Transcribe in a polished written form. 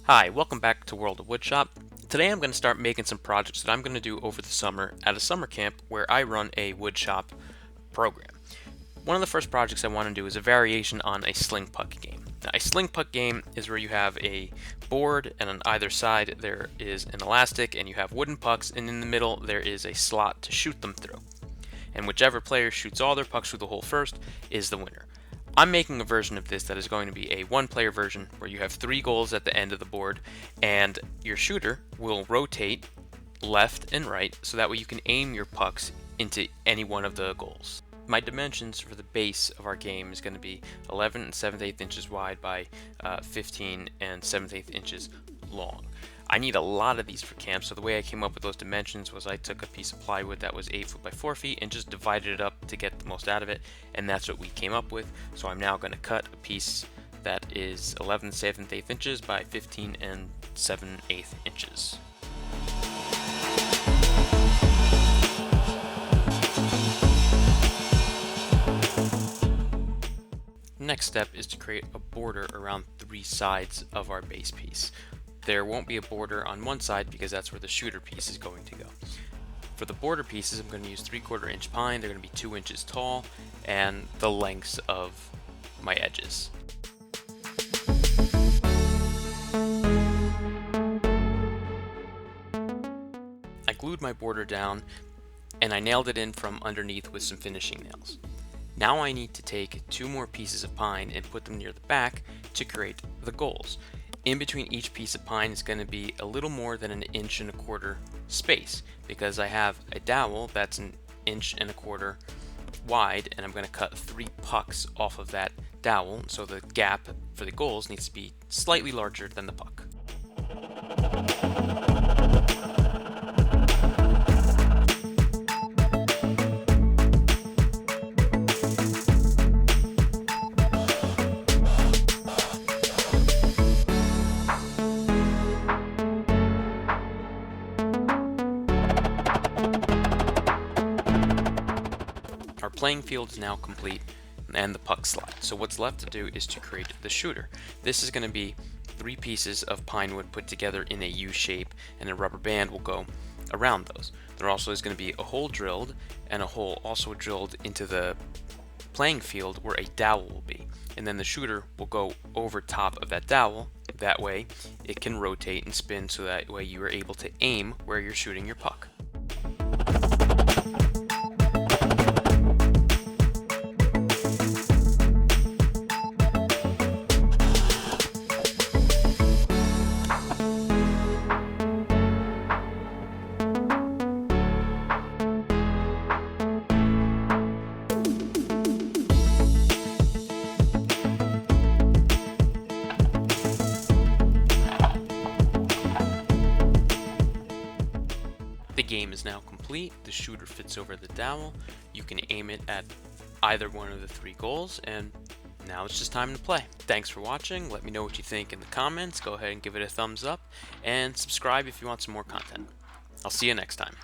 Hi, welcome back to World of Woodshop. Today I'm going to start making some projects that I'm going to do over the summer at a summer camp where I run a woodshop program. One of the first projects I want to do is a variation on a Sling Puck game. Now, a Sling Puck game is where you have a board and on either side there is an elastic and you have wooden pucks, and in the middle there is a slot to shoot them through. And whichever player shoots all their pucks through the hole first is the winner. I'm making a version of this that is going to be a one-player version where you have 3 goals at the end of the board, and your shooter will rotate left and right so that way you can aim your pucks into any one of the goals. My dimensions for the base of our game is going to be 11 and 7/8 inches wide by 15 and 7/8 inches long. I need a lot of these for camp, so the way I came up with those dimensions was I took a piece of plywood that was 8 foot by 4 feet and just divided it up to get the most out of it, and that's what we came up with. So I'm now going to cut a piece that is 11 7/8 inches by 15 and 7/8 inches. Next step is to create a border around 3 sides of our base piece. There won't be a border on one side because that's where the shooter piece is going to go. For the border pieces, I'm going to use 3/4 inch pine. They're going to be 2 inches tall, and the lengths of my edges. I glued my border down and I nailed it in from underneath with some finishing nails. Now I need to take 2 more pieces of pine and put them near the back to create the goals. In between each piece of pine is going to be a little more than 1.25 inches space because I have a dowel that's 1.25 inches wide, and I'm going to cut 3 pucks off of that dowel, so the gap for the goals needs to be slightly larger than the puck. Our playing field is now complete and the puck slide. So what's left to do is to create the shooter. This is going to be 3 pieces of pine wood put together in a U shape, and a rubber band will go around those. There also is going to be a hole drilled and a hole also drilled into the playing field where a dowel will be. And then the shooter will go over top of that dowel. That way it can rotate and spin, so that way you are able to aim where you're shooting your puck. The game is now complete. The shooter fits over the dowel. You can aim it at either one of the 3 goals, and now it's just time to play. Thanks for watching. Let me know what you think in the comments. Go ahead and give it a thumbs up, and subscribe if you want some more content. I'll see you next time.